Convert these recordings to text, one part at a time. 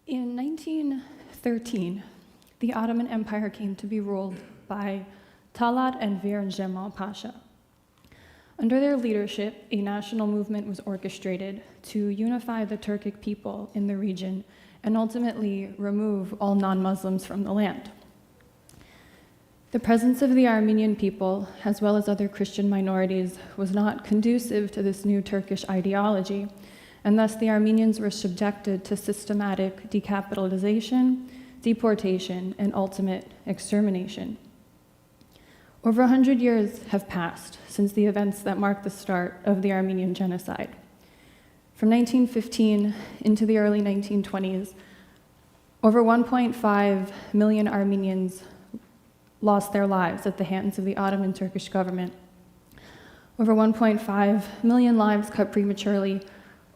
In 1913, the Ottoman Empire came to be ruled by Talat and Vir Cemal Pasha. Under their leadership, a national movement was orchestrated to unify the Turkic people in the region and ultimately remove all non-Muslims from the land. The presence of the Armenian people, as well as other Christian minorities, was not conducive to this new Turkish ideology, and thus the Armenians were subjected to systematic decapitalization, deportation, and ultimate extermination. Over 100 years have passed since the events that marked the start of the Armenian Genocide. From 1915 into the early 1920s, over 1.5 million Armenians lost their lives at the hands of the Ottoman Turkish government. Over 1.5 million lives cut prematurely,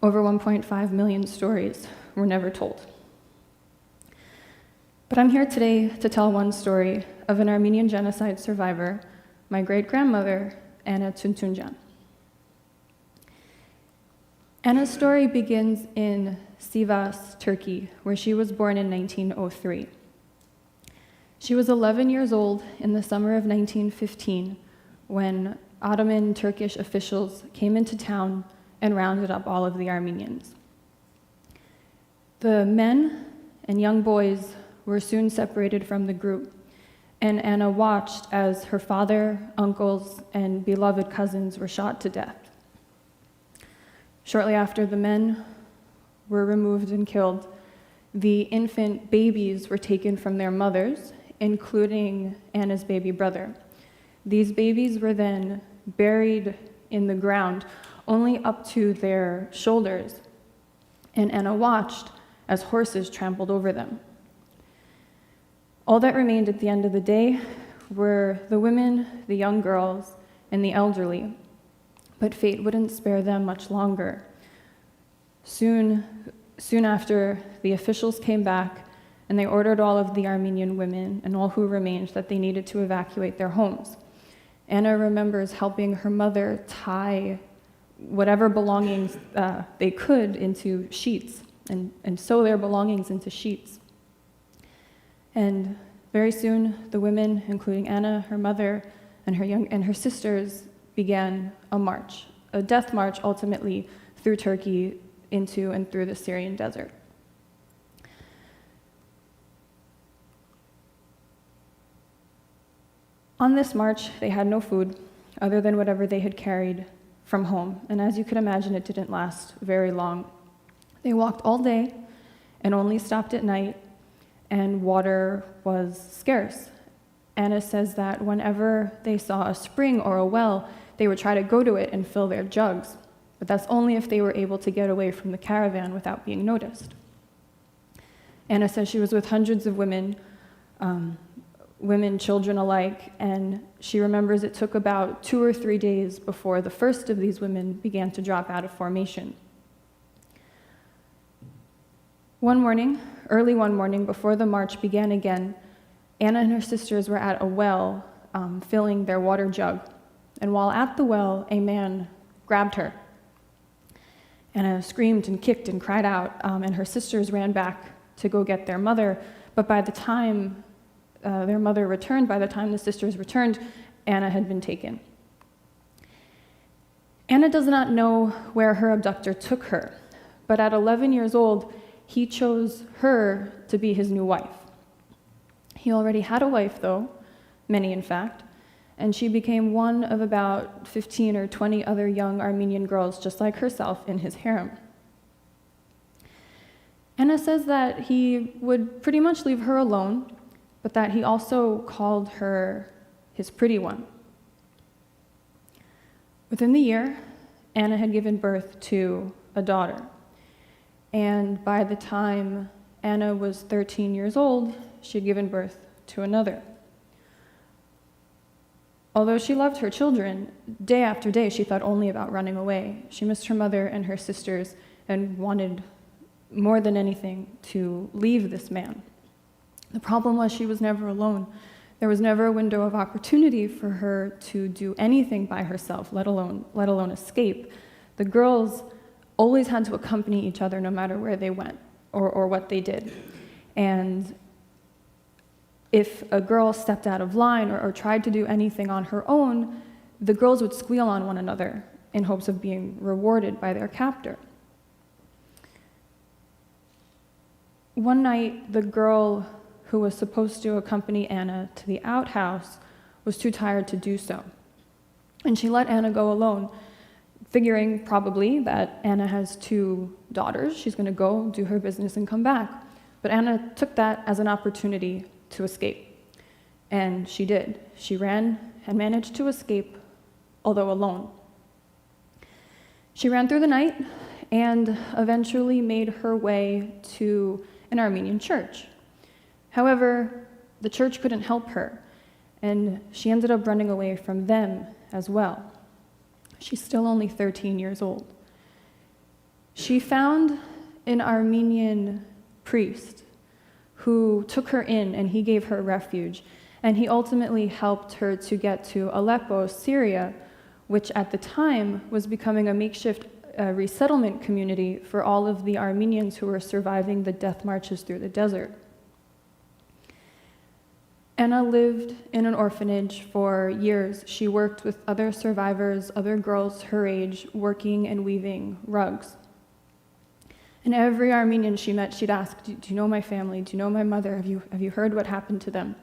over 1.5 million stories were never told. But I'm here today to tell one story of an Armenian genocide survivor, my great-grandmother, Anna Tuntunjan. Anna's story begins in Sivas, Turkey, where she was born in 1903. She was 11 years old in the summer of 1915 when Ottoman Turkish officials came into town and rounded up all of the Armenians. The men and young boys were soon separated from the group, and Anna watched as her father, uncles, and beloved cousins were shot to death. Shortly after the men were removed and killed, the infant babies were taken from their mothers, including Anna's baby brother. These babies were then buried in the ground only up to their shoulders, and Anna watched as horses trampled over them. All that remained at the end of the day were the women, the young girls, and the elderly, but fate wouldn't spare them much longer. Soon after, the officials came back and they ordered all of the Armenian women and all who remained that they needed to evacuate their homes. Anna remembers helping her mother tie whatever belongings they could into sheets and sew their belongings into sheets. And very soon, the women, including Anna, her mother, and her sisters, began a march, a death march ultimately through Turkey into and through the Syrian desert. On this march, they had no food other than whatever they had carried from home, and as you could imagine, it didn't last very long. They walked all day and only stopped at night, and water was scarce. Anna says that whenever they saw a spring or a well, they would try to go to it and fill their jugs, but that's only if they were able to get away from the caravan without being noticed. Anna says she was with hundreds of women, children alike, and she remembers it took about 2 or 3 days before the first of these women began to drop out of formation. Early one morning, before the march began again, Anna and her sisters were at a well filling their water jug, and while at the well, a man grabbed her. Anna screamed and kicked and cried out, and her sisters ran back to go get their mother, but by the time their mother returned, by the time the sisters returned, Anna had been taken. Anna does not know where her abductor took her, but at 11 years old, he chose her to be his new wife. He already had a wife, though, many in fact, and she became one of about 15 or 20 other young Armenian girls just like herself in his harem. Anna says that he would pretty much leave her alone, but that he also called her his pretty one. Within the year, Anna had given birth to a daughter. And by the time Anna was 13 years old, she had given birth to another. Although she loved her children, day after day she thought only about running away. She missed her mother and her sisters and wanted more than anything to leave this man. The problem was she was never alone. There was never a window of opportunity for her to do anything by herself, let alone escape. The girls always had to accompany each other no matter where they went. or what they did. And if a girl stepped out of line or tried to do anything on her own, the girls would squeal on one another in hopes of being rewarded by their captor. One night, the girl who was supposed to accompany Anna to the outhouse was too tired to do so. And she let Anna go alone, figuring probably that Anna has 2 daughters. She's going to go do her business and come back. But Anna took that as an opportunity to escape. And she did. She ran and managed to escape, although alone. She ran through the night and eventually made her way to an Armenian church. However, the church couldn't help her, and she ended up running away from them as well. She's still only 13 years old. She found an Armenian priest who took her in, and he gave her refuge, and he ultimately helped her to get to Aleppo, Syria, which at the time was becoming a makeshift resettlement community for all of the Armenians who were surviving the death marches through the desert. Anna lived in an orphanage for years. She worked with other survivors, other girls her age, working and weaving rugs. And every Armenian she met, she'd ask, do you know my family? Do you know my mother? Have you heard what happened to them?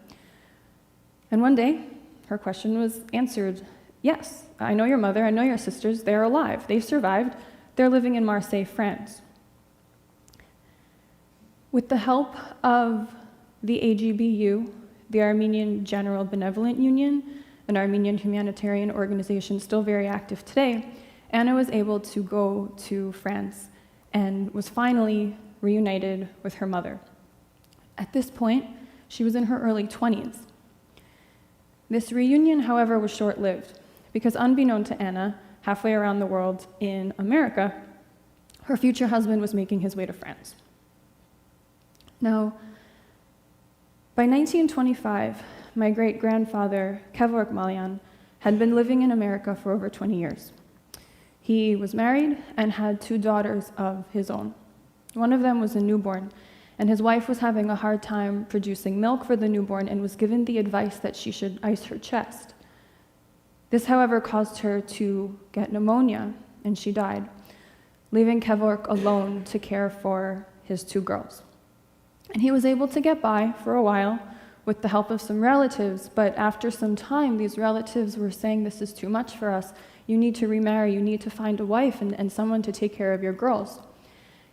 And one day, her question was answered. Yes, I know your mother, I know your sisters, they're alive, they've survived, they're living in Marseille, France. With the help of the AGBU, the Armenian General Benevolent Union, an Armenian humanitarian organization still very active today, Anna was able to go to France and was finally reunited with her mother. At this point, she was in her early 20s. This reunion, however, was short-lived, because unbeknown to Anna, halfway around the world in America, her future husband was making his way to France. Now, by 1925, my great-grandfather, Kevork Malyan, had been living in America for over 20 years. He was married and had 2 daughters of his own. One of them was a newborn, and his wife was having a hard time producing milk for the newborn and was given the advice that she should ice her chest. This, however, caused her to get pneumonia, and she died, leaving Kevork alone to care for his 2 girls. And he was able to get by for a while with the help of some relatives, but after some time, these relatives were saying, this is too much for us. You need to remarry, you need to find a wife and someone to take care of your girls.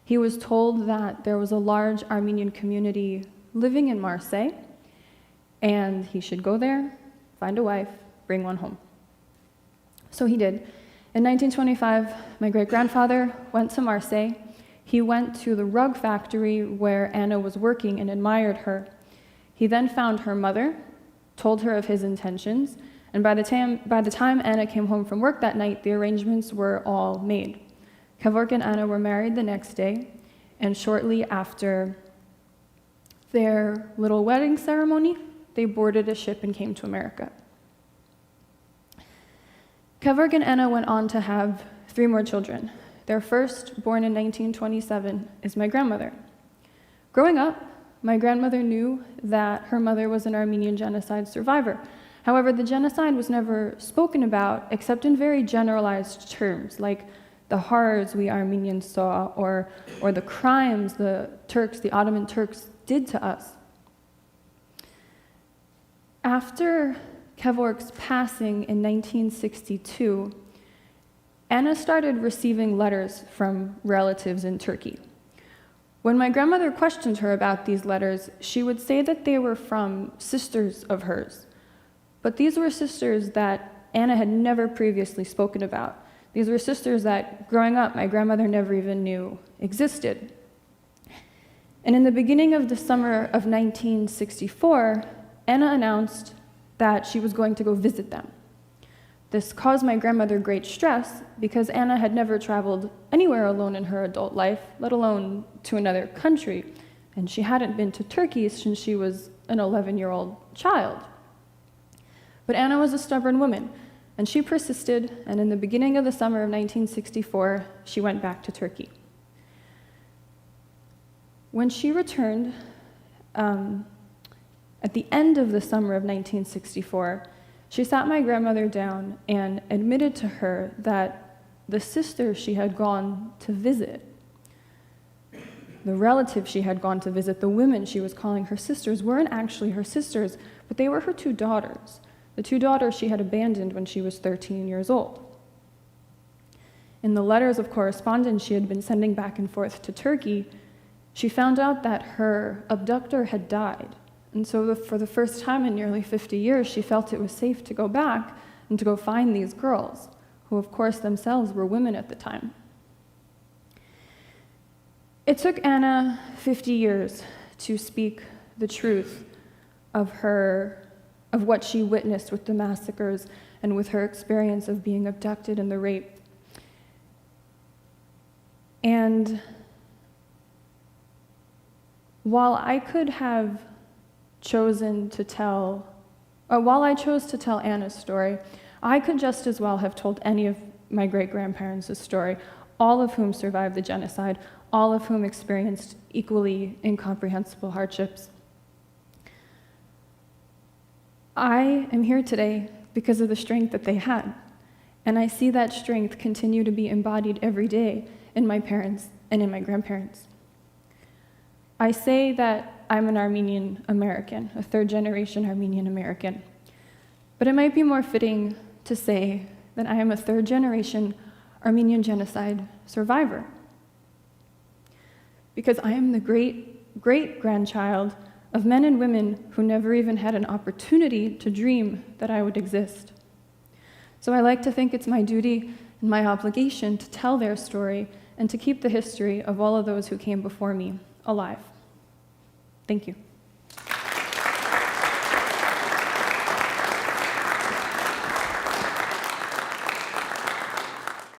He was told that there was a large Armenian community living in Marseille, and he should go there, find a wife, bring one home. So he did. In 1925, my great-grandfather went to Marseille. He went to the rug factory where Anna was working and admired her. He then found her mother, told her of his intentions, and by the time Anna came home from work that night, the arrangements were all made. Kevork and Anna were married the next day, and shortly after their little wedding ceremony, they boarded a ship and came to America. Kevork and Anna went on to have 3 more children. Their first, born in 1927, is my grandmother. Growing up, my grandmother knew that her mother was an Armenian genocide survivor. However, the genocide was never spoken about except in very generalized terms, like the horrors we Armenians saw or the crimes the Ottoman Turks did to us. After Kevork's passing in 1962, Anna started receiving letters from relatives in Turkey. When my grandmother questioned her about these letters, she would say that they were from sisters of hers. But these were sisters that Anna had never previously spoken about. These were sisters that, growing up, my grandmother never even knew existed. And in the beginning of the summer of 1964, Anna announced that she was going to go visit them. This caused my grandmother great stress because Anna had never traveled anywhere alone in her adult life, let alone to another country, and she hadn't been to Turkey since she was an 11-year-old child. But Anna was a stubborn woman, and she persisted, and in the beginning of the summer of 1964, she went back to Turkey. When she returned, at the end of the summer of 1964, she sat my grandmother down and admitted to her that the sister she had gone to visit, the relatives she had gone to visit, the women she was calling her sisters, weren't actually her sisters, but they were her two daughters, the two daughters she had abandoned when she was 13 years old. In the letters of correspondence she had been sending back and forth to Turkey, she found out that her abductor had died. And so for the first time in nearly 50 years, she felt it was safe to go back and to go find these girls, who of course themselves were women at the time. It took Anna 50 years to speak the truth of what she witnessed with the massacres and with her experience of being abducted and the rape. And while I chose to tell Anna's story, I could just as well have told any of my great-grandparents' story, all of whom survived the genocide, all of whom experienced equally incomprehensible hardships. I am here today because of the strength that they had, and I see that strength continue to be embodied every day in my parents and in my grandparents. I say that I'm an Armenian American, a third-generation Armenian American, but it might be more fitting to say that I am a third-generation Armenian Genocide survivor, because I am the great-grandchild of men and women who never even had an opportunity to dream that I would exist. So I like to think it's my duty and my obligation to tell their story and to keep the history of all of those who came before me alive. Thank you.